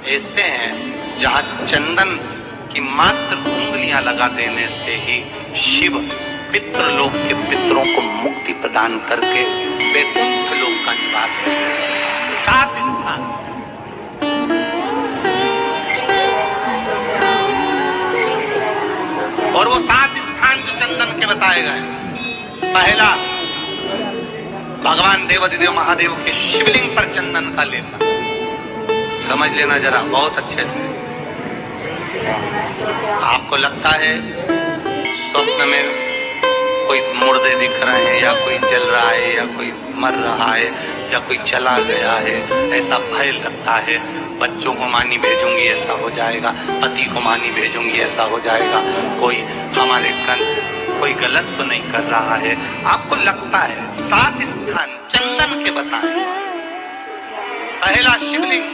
ऐसे हैं जहां चंदन की मात्र उंगलियां लगा देने से ही शिव पितृलोक के पितरों को मुक्ति प्रदान करके वैकुंठ लोक का निवास करते हैं। 7 स्थान और वो 7 स्थान जो चंदन के बताए गए, पहला भगवान देवाधिदेव महादेव के शिवलिंग पर चंदन का लेपन। समझ लेना जरा बहुत अच्छे से। आपको लगता है स्वप्न में कोई मुर्दे दिख रहे हैं या कोई जल रहा है या कोई मर रहा है या कोई चला गया है, ऐसा भय लगता है। बच्चों को मानी भेजूंगी ऐसा हो जाएगा, पति को मानी भेजूंगी ऐसा हो जाएगा, कोई हमारे कोई गलत तो नहीं कर रहा है। आपको लगता है 7 स्थान चंदन के बताएं। पहला शिवलिंग,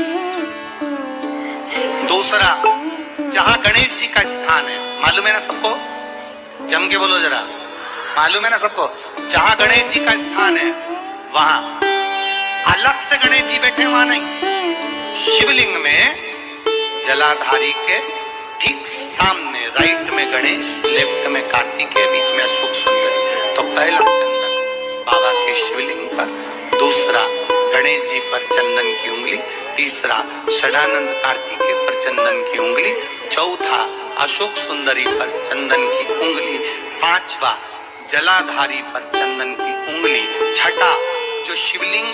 दूसरा जहां गणेश जी का स्थान है, मालूम है ना सबको? जम के बोलो जरा, मालूम है ना सबको? जहां गणेश जी का स्थान है वहां अलग से गणेश जी बैठे, वहां नहीं। शिवलिंग में जलाधारी के ठीक सामने राइट में गणेश, लेफ्ट में कार्तिकेय, बीच में अशोक सुंदरी। तो पहला चंदन बाबा के शिवलिंग पर, दूसरा गणेश जी पर चंदन की उंगली, तीसरा षडानंद कार्तिकेय पर चंदन की उंगली, चौथा अशोक सुंदरी पर चंदन की उंगली, पांचवा जलाधारी पर चंदन की उंगली, छठा जो शिवलिंग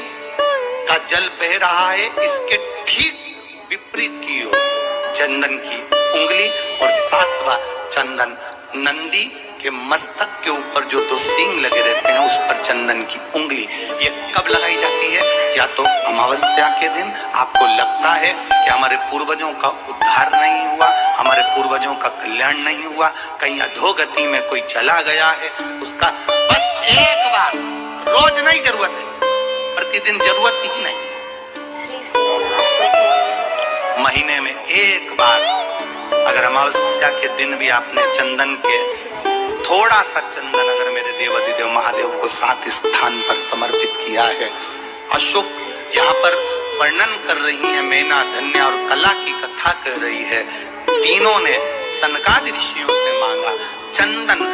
का जल बह रहा है इसके ठीक विपरीत की ओर चंदन की उंगली, और 7वां चंदन नंदी के मस्तक के ऊपर जो 2 सींग लगे रहते हैं उस पर चंदन की उंगली। ये कब लगाई जाती है? या तो अमावस्या के दिन। आपको लगता है कि हमारे पूर्वजों का उद्धार नहीं हुआ, हमारे पूर्वजों का कल्याण नहीं हुआ, कहीं अधोगति में कोई चला गया है, उसका बस एक बार, रोज नहीं जरूरत है, प्रतिदिन जरूरत ही नहीं, महीने में एक बार अगर अमावस्या के दिन भी आपने चंदन के थोड़ा सा चंदन अगर मेरे देवाधिदेव महादेव को 7 स्थान पर समर्पित किया है। अशोक यहाँ पर वर्णन कर रही है, मैना धन्य और कला की कथा कर रही है। तीनों ने सनकादि ऋषियों से मांगा। चंदन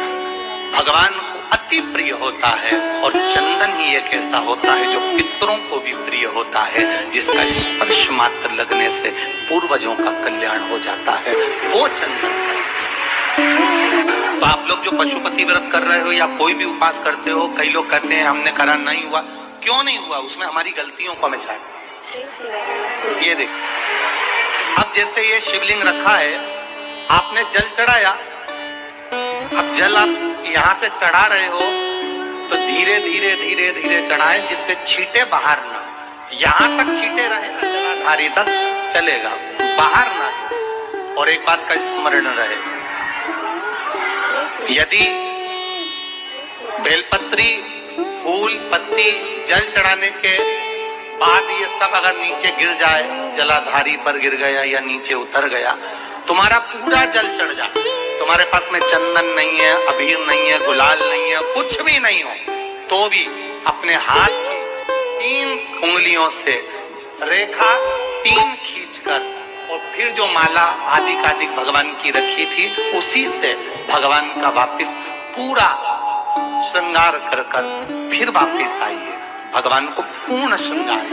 भगवान को अति प्रिय होता है और चंदन ही एक ऐसा होता है जो पितरों को भी प्रिय होता है, जिसका स्पर्श मात्र लगने से पूर्वजों का कल्याण हो जाता है, वो चंदन। तो आप लोग जो पशुपति व्रत कर रहे हो या कोई भी उपास करते हो, कई लोग कहते हैं हमने करा नहीं हुआ। क्यों नहीं हुआ? उसमें हमारी गलतियों को हमें छाड़। ये देख, अब जैसे ये शिवलिंग रखा है, आपने जल चढ़ाया, अब जल आप यहाँ से चढ़ा रहे हो तो धीरे धीरे धीरे धीरे चढ़ाएं जिससे छींटे बाहर ना, यहाँ तक छींटे रहे ना, जलाधारी तक चलेगा, बाहर ना। और एक बात का स्मरण रहे, यदि बेलपत्री, फूल, पत्ती जल चढ़ाने के बाद ये सब अगर नीचे गिर जाए, जलाधारी पर गिर गया या नीचे उतर गया, तुम्हारा पूरा जल चढ़ जाए, तुम्हारे पास में चंदन नहीं है, अबीर नहीं है, गुलाल नहीं है, कुछ भी नहीं हो, तो भी अपने हाथ की 3 उंगलियों से रेखा 3 खींचकर और फिर जो माला आदिकाधिक भगवान की रखी थी उसी से भगवान का वापिस पूरा श्रृंगार कर फिर वापिस आइए, भगवान को पूर्ण श्रृंगार।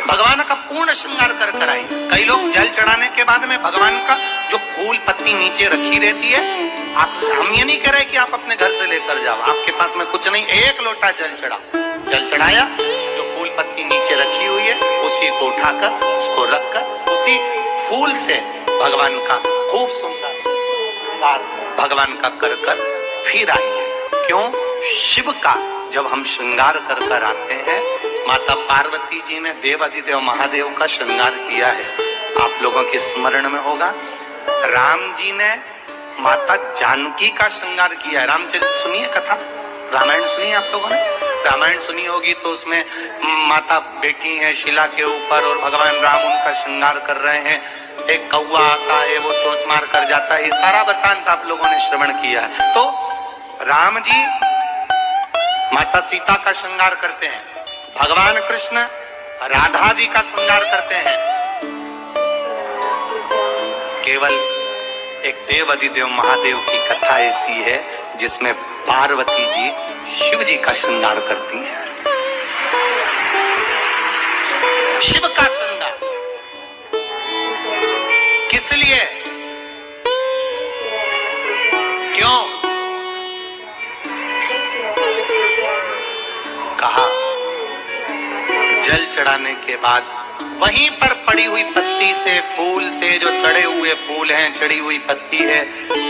भगवान का पूर्ण श्रृंगार कर आइए। कई लोग जल चढ़ाने के बाद में भगवान का जो फूल पत्ती नीचे रखी रहती है, आप, हम ये नहीं कह रहे कि आप अपने घर से लेकर जाओ, आपके पास में कुछ नहीं, 1 लोटा जल चढ़ाओ, जल चढ़ाया, जो फूल पत्ती नीचे रखी हुई है उसी को उठाकर उसको रखकर उसी फूल से भगवान का खूब सुंदर भगवान का कर फिर आइए। क्यों? शिव का जब हम श्रृंगार कर आते हैं, माता पार्वती जी ने देवाधिदेव महादेव का श्रृंगार किया है, आप लोगों के स्मरण में होगा। राम जी ने माता जानकी का श्रृंगार किया है। रामचरित सुनिए कथा, रामायण सुनिए आप लोगों ने, रामायण सुनी होगी तो उसमें माता बैठी है शिला के ऊपर और भगवान राम उनका श्रृंगार कर रहे हैं। एक कौवा आता है, वो चोंच मार कर जाता है, ये सारा वृत्तांत आप लोगों ने श्रवण किया है। तो राम जी माता सीता का श्रृंगार करते हैं, भगवान कृष्ण राधा जी का श्रृंगार करते हैं। केवल एक देव अधिदेव महादेव की कथा ऐसी है जिसमें पार्वती जी शिव जी का श्रृंगार करती है। शिव का श्रृंगार किस लिए, क्यों? कहा जल चढ़ाने के बाद वहीं पर पड़ी हुई पत्ती से, फूल से, जो चढ़े हुए फूल हैं, चढ़ी हुई पत्ती है,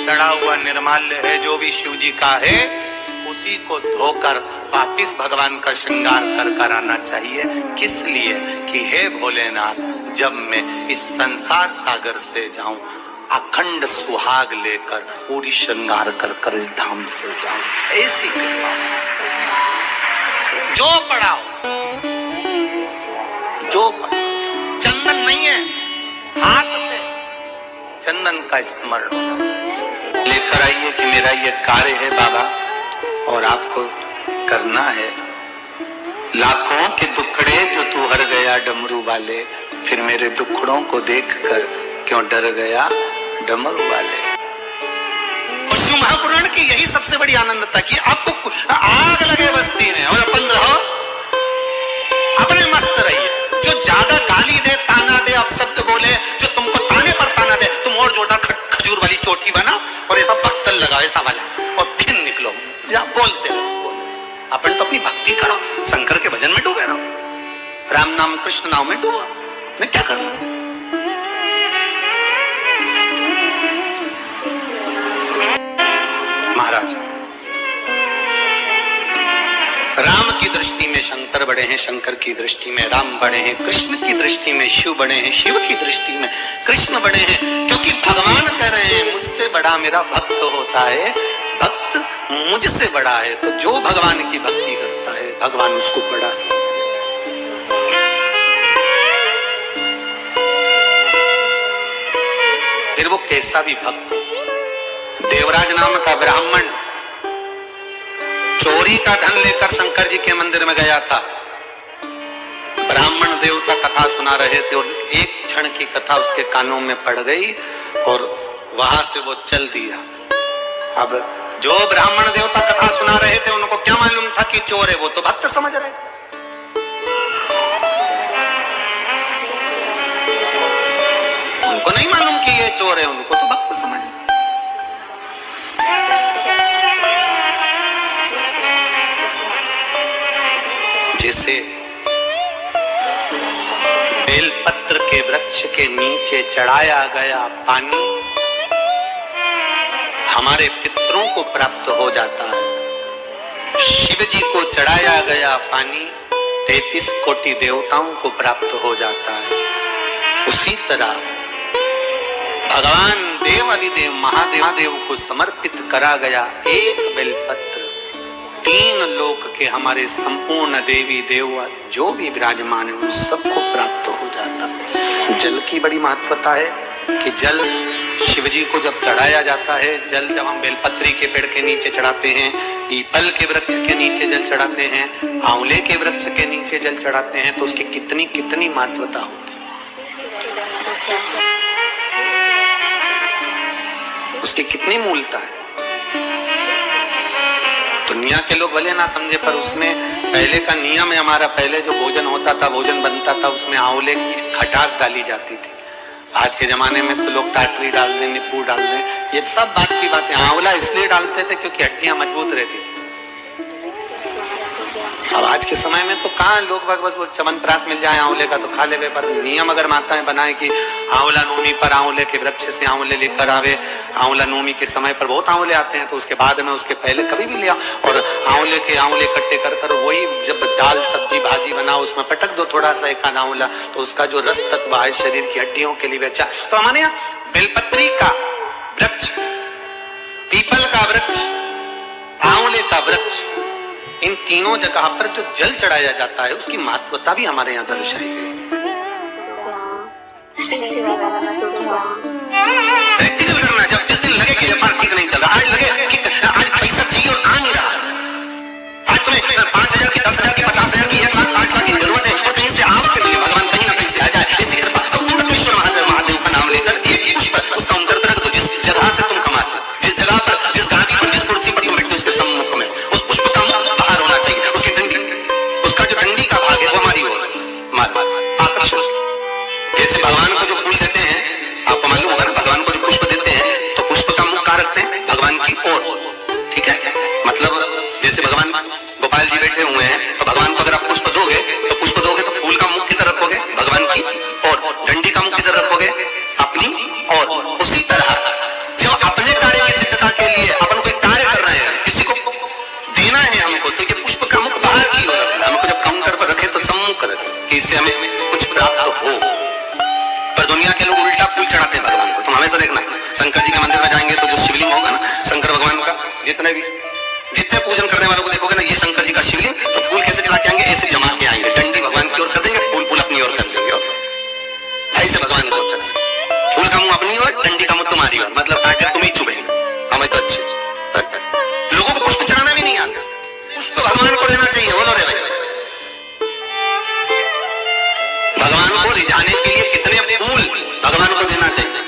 चढ़ा हुआ निर्माल्य है, जो भी शिव जी का है, उसी को धोकर वापिस भगवान का श्रृंगार कर आना चाहिए। किस लिए कि हे भोलेनाथ, जब मैं इस संसार सागर से जाऊं, अखंड सुहाग लेकर पूरी श्रृंगार कर इस धाम से जाऊं। ऐसी कृपा जो पढ़ाओ, जो पढ़ाओ, चंदन नहीं है, हाथ से चंदन का स्मरण होना लेकर आइए कि मेरा ये कार्य है बाबा और आपको करना है। लाखों के दुखड़े जो तू हर गया डमरू वाले, फिर मेरे दुखड़ों को देखकर क्यों डर गया डमरू वाले। और शिव महापुराण की यही सबसे बड़ी आनंदता कि आपको आग लगे बस्ती में और अपन रहो, अपने मस्त रहिए। जो ज्यादा गाली दे, ताना दे, अपशब्द बोले, जो तुमको ताने पर ताना दे, तुम और जोरदार खजूर वाली चोटी बना और ऐसा पत्तल लगाओ ऐसा वाला, और फिर निकलो, बोलते रहो। अपन तो अपनी भक्ति करो, शंकर के भजन में डूबे रहो, राम नाम कृष्ण नाम में डूबो। ने क्या करना? महाराज, राम की दृष्टि में शंकर बड़े हैं, शंकर की दृष्टि में राम बड़े हैं, कृष्ण की दृष्टि में शिव बड़े हैं, शिव की दृष्टि में कृष्ण बड़े हैं। क्योंकि भगवान कह रहे हैं मुझसे बड़ा मेरा भक्त होता है, भक्त मुझसे बड़ा है। तो जो भगवान की भक्ति करता है भगवान उसको बड़ा समझता है। फिर वो कैसा भी भक्त हो। देवराज नाम का ब्राह्मण चोरी का धन लेकर शंकर जी के मंदिर में गया था। ब्राह्मण देवता कथा सुना रहे थे और एक क्षण की कथा उसके कानों में पड़ गई और वहां से वो चल दिया। अब जो ब्राह्मण देवता कथा सुना रहे थे उनको क्या मालूम था कि चोर है, वो तो भक्त समझ रहे थे। उनको नहीं मालूम कि ये चोर है, उनको तो भक्त समझ। जैसे बेलपत्र के वृक्ष के नीचे चढ़ाया गया पानी हमारे पितरों को प्राप्त हो जाता है, शिव जी को चढ़ाया गया पानी 33 कोटि देवताओं को प्राप्त हो जाता है। उसी तरह भगवान देव अधिदेव महादेव को समर्पित करा गया एक बेलपत्र 3 लोक के हमारे संपूर्ण देवी देवता जो भी विराजमान है उन सबको प्राप्त हो जाता है। जल की बड़ी महत्वता है कि जल शिव जी को जब चढ़ाया जाता है, जल जब हम बेलपत्री के पेड़ के नीचे चढ़ाते हैं, पीपल के वृक्ष के नीचे जल चढ़ाते हैं, आंवले के वृक्ष के नीचे जल चढ़ाते हैं, तो उसकी कितनी कितनी महत्वता होगी, उसकी कितनी मूलता है। दुनिया के लोग भले ना समझे पर उसमें पहले का नियम है हमारा, पहले जो भोजन होता था, भोजन बनता था, उसमें आंवले की खटास डाली जाती थी। आज के जमाने में तो लोग टाटरी डाल दें, नींबू डाल दें, ये सब बात की बात है। आंवला इसलिए डालते थे क्योंकि हड्डियां मजबूत रहती थी। अब आज के समय में तो कहाँ लोग बस वो च्यवनप्राश मिल जाए आंवले का तो खा ले, पर नियम अगर माताएं बनाए कि आंवला नवमी पर आंवले के वृक्ष से आंवले लेकर आवे, आंवला नवमी के समय पर बहुत आंवले आते हैं तो उसके बाद में उसके पहले कभी भी लिया और आंवले इकट्ठे कर वही जब दाल सब्जी भाजी बनाओ उसमें पटक दो थोड़ा सा एक आंवला, तो उसका जो रस तत्व है शरीर की हड्डियों के लिए अच्छा। तो हमारे यहाँ बेलपत्री का वृक्ष, पीपल का वृक्ष, आंवले का वृक्ष, इन तीनों जगह पर जो जल चढ़ाया जाता है उसकी महत्वता भी हमारे यहाँ दर्शाई गई। प्रैक्टिकल करना, जब जिस दिन लगे कि व्यापार ठीक नहीं चल रहा, आज लगे कि आज पैसा चाहिए और आ नहीं रहा, आज तुम्हें तुम्हें 5,000 की, 10,000 की, 50,000 की, 1 लाख, 5 लाख की जरूरत है और कहीं से आवक नहीं है, भगवान कहीं ना कहीं से आ जाए, इसी कृपा। तो तत्वेश्वर महादेव का नाम लेकर एक पुष्प उसका अंतर रख दो, जिस जगह से तुम कमाते हो, जिस जगह पर, जिस गादी पर, जिस कुर्सी पर तुम बैठते हो, उसके सम्मुख में उस पुष्प का मुख बाहर होना चाहिए, उसकी डंडी, उसका जो डंडी का भाग है वो हमारी ओर आकर्षण। जैसे भगवान को जो फूल देते हैं, आपको मालूम होगा ना, भगवान को जो पुष्प देते हैं तो पुष्प का मुख कहाँ रखते हैं? भगवान की ओर, ठीक है। मतलब जैसे भगवान गोपाल जी बैठे हुए हैं तो भगवान को अगर आप पुष्प दोगे तो फूल का मुख किधर रखोगे? भगवान की ओर। डंडी का मुख किधर रखोगे? अपनी ओर। उसी तरह जब अपने कार्य की सिद्धता के लिए अपन कोई कार्य कर रहे हैं, किसी को देना है हमको, तो ये पुष्प का मुख बाहर की ओर रखना। हमको जब काउंटर पर रखे तो सम्मुख रखे कि इससे हमें कुछ प्राप्त हो। पर दुनिया के लोग उल्टा फूल चढ़ाते हैं भगवान को। तुम हमेशा देखना, शंकर जी के मंदिर में जाएंगे तो जो शिवलिंग होगा ना, शंकर भगवान का, जितने पूजन करने वालों को देखोगे ना, ये शंकर जी का शिवलिंग, तो फूल कैसे चढ़ा के आएंगे? ऐसे जमा के आएंगे, डंडी भगवान की ओर कर देंगे, फूल अपनी ओर कर देंगे, ऐसे भगवान को चढ़ाएंगे। फूल का मुंह अपनी ओर, डंडी का मुंह तुम्हारी ओर, मतलब ताकि तुम ही चुभे हमें तो अच्छे। लोगों को पुष्प चढ़ाना भी नहीं आता, पुष्प भगवान को देना चाहिए। बोलो रे भाई, भगवान को रिझाने के लिए कितने फूल भगवान को देना चाहिए।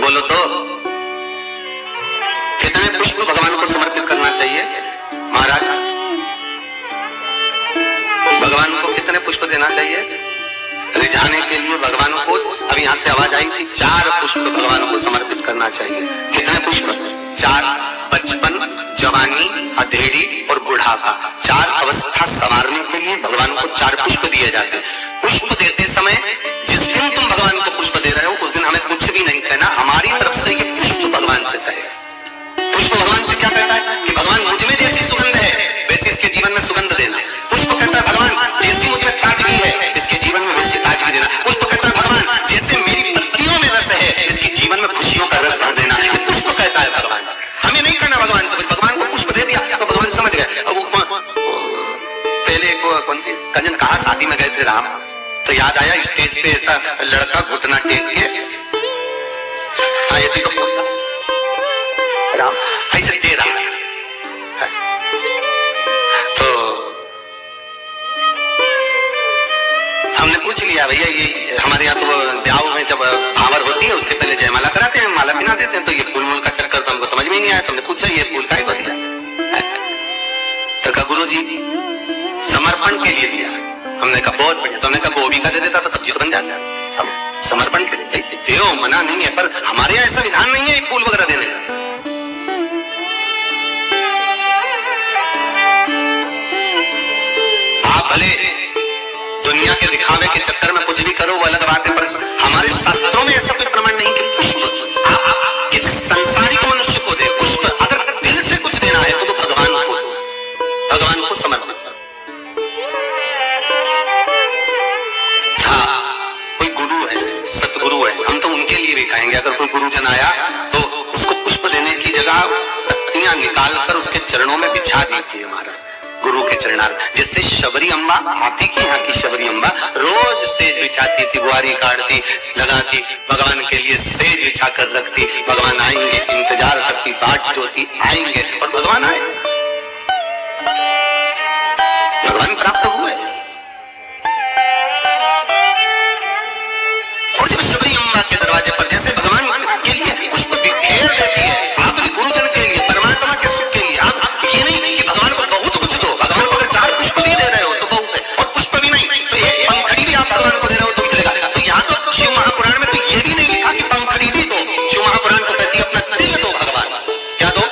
बोलो तो, कितने पुष्प भगवान को समर्पित करना चाहिए? महाराज, भगवान को कितने पुष्प देना चाहिए रिझाने के लिए? भगवान को, अभी यहां से आवाज आई थी, 4 पुष्प भगवान को समर्पित करना चाहिए। कितने पुष्प? 4। बचपन, जवानी, अधेड़ी और बुढ़ापा, 4 अवस्था संवारने के लिए भगवान को 4 पुष्प दिए जाते हैं। पुष्प देते समय जिस दिन तुम भगवान को पुष्प दे रहे हो उस दिन हमें कुछ भी नहीं कहना, हमारी तरफ से ये पुष्प भगवान से कहे। पुष्प भगवान से क्या कहता है कि भगवान मुझ में जैसी सुगंध है वैसी इसके जीवन में सुगंध देना। पुष्प कहता है भगवान जैसी मुझ में ताजगी है इसके जीवन में वैसी ताजगी देना। पुष्प कहता है भगवान जैसे मेरी पत्तियों में रस है इसके जीवन में खुशियों का रस भर देना। ये पुष्प कहता है भगवान से। हमें नहीं कहना भगवान से, भगवान को पुष्प दे दिया तो भगवान समझ गए। अब पहले कौन सी कंजन कहा शादी में गए थे राम, तो याद आया स्टेज पे ऐसा लड़का घुटना टेक के ऐसे तो राम ऐसे दे रहा है, तो हमने पूछ लिया भैया ये हमारे यहाँ तो ब्याह में जब भावर होती है उसके पहले जयमाला कराते हैं, माला पिना देते हैं, तो ये फूल मूल का चक्कर तो हमको समझ में नहीं आया। तो हमने पूछा ये फूल काहे को दिया? तो कहा गुरु जी समर्पण के लिए दिया। हमने कहा बहुत बढ़िया। तो हमने कहा गोभी का दे देता तो सब्जी तो बन जाता। हम समर्पण के लिए देव मना नहीं है, पर हमारे यहाँ ऐसा विधान नहीं है फूल वगैरह देने का। आप भले दुनिया के दिखावे के चक्कर में कुछ भी करो वो अलग बात है, पर हमारे शास्त्रों में ऐसा कोई प्रमाण नहीं कि पुष्प आप किसी संसारिक मनुष्य को दे। पुष्प अगर दिल से कुछ देना है तो वो भगवान को दो, भगवान को समर्पित। कोई गुरु है, सतगुरु है, हम तो उनके लिए भी कहेंगे अगर कोई गुरुजन आया तो उसको पुष्प देने की जगह पत्तियां निकाल कर उसके चरणों में बिछा दीजिए। हमारा गुरु के चरणार, जैसे शबरी अम्बा, आप ही की यहाँ की शबरी अम्बा रोज सेज बिछाती थी, बुआरी काटती, लगाती, भगवान के लिए सेज बिछा कर रखती। भगवान आएंगे इंतजार करती, बाट जोती, आएंगे और भगवान आए, भगवान प्राप्त हुए। और जब शबरी अम्बा के दरवाजे पर जैसे भगवान के लिए पुष्प बिखेर देती है, आप भी गुरुजन के लिए, परमात्मा के सुख के लिए, आप ये नहीं कि भगवान को बहुत कुछ दो। भगवान को अगर 4 पुष्प भी दे रहे हो तो बहुत है, और पुष्प भी नहीं तो एक पंखड़ी भी आप भगवान को दे रहे हो तो भी चलेगा। तो यहाँ तो शिव महापुराण में तो ये भी नहीं लिखा कि पंखड़ी भी दो। शिव महापुराण तो कहती है अपना दिल दो भगवान। क्या दो?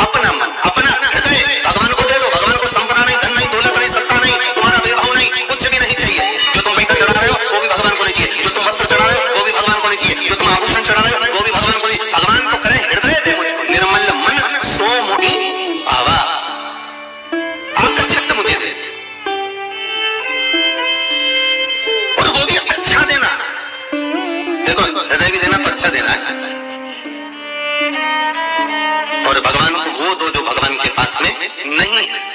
अपना मन, अपना हृदय भगवान को दे दो। भगवान को संपदा नहीं, धन नहीं, दौलत नहीं, सत्ता नहीं, तुम्हारा वैभव नहीं, कुछ भी नहीं चाहिए। जो तुम पैसा चढ़ा रहे हो वो भी भगवान को नहीं चाहिए, जो तुम वस्त्र चढ़ा रहे हो वो भी भगवान को नहीं चाहिए, जो तुम आभूषण चढ़ा रहे हो वो भी भगवान को नहीं। भगवान तो करे हृदय दे मुझको, निर्मल मन सो मोहि भावा, आपका चित्त मुझे दे, और वो भी अच्छा देना। देखो हृदय भी देना तो अच्छा देना है, और भगवान को वो दो जो भगवान के पास में नहीं है।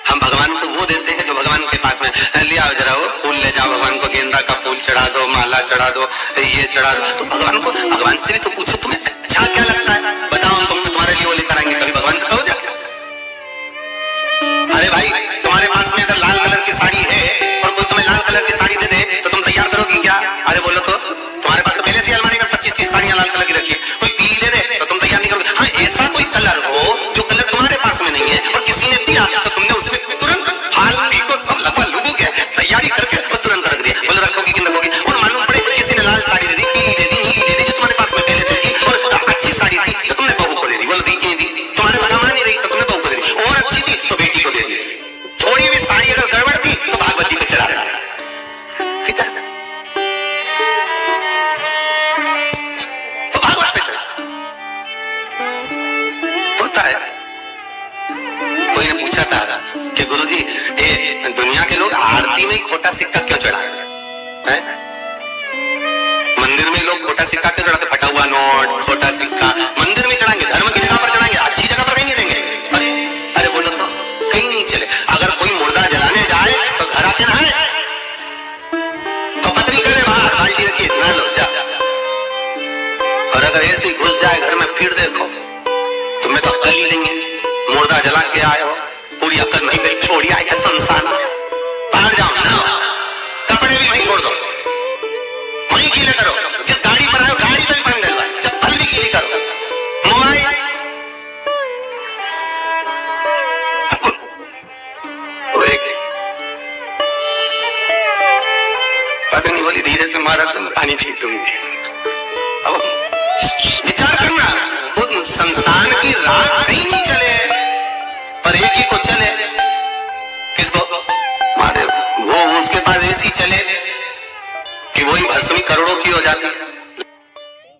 हम भगवान को वो देते हैं जो भगवान के पास में, लिया जरा वो फूल ले जाओ, भगवान को गेंदा का फूल चढ़ा दो, माला चढ़ा दो, ये चढ़ा दो। तो भगवान को, भगवान से भी तो पूछो तुम्हें अच्छा क्या लगता है, बताओ तुमने, तुम्हारे लिए वो लिखा है। कोई ने पूछा था कि गुरुजी ये दुनिया के लोग आरती में ही खोटा सिक्का क्यों चढ़ाते हैं? मंदिर में लोग खोटा सिक्का क्यों चढ़ाते? फटा हुआ नोट, खोटा सिक्का मंदिर में चढ़ाएंगे, धर्म की जगह पर चढ़ाएंगे, अच्छी जगह पर कहीं देंगे। अरे अरे बोलो तो कहीं नहीं चले। अगर कोई मुर्दा जलाने जाए तो घर आते ना है, तो पत्नी करे बाहर बाल्टी रखिए ना लो जा। और अगर ऐसे ही घुस जाए घर में फिर देखो तुम्हें तो अक्ल ही नहीं है। मुर्दा जला के आए हो, पूरी अक्ल नहीं मिली, छोड़ी आए क्या संसार में? बाहर जाओ ना, कपड़े भी वहीं छोड़ दो, वहीं गीले करो। जिस गाड़ी पर आए हो गाड़ी पर भी पानी डलवा, चप्पल भी गीली करो, मोबाइल पता नहीं बोली धीरे से मारा तो पानी छीट दूंगी। अब विचार करना, वो संसार की राह कहीं नहीं चले, पर एक ही को चले। किसको? महादेव। वो उसके पास ऐसी चले कि वही भस्मी करोड़ों की हो जाती है।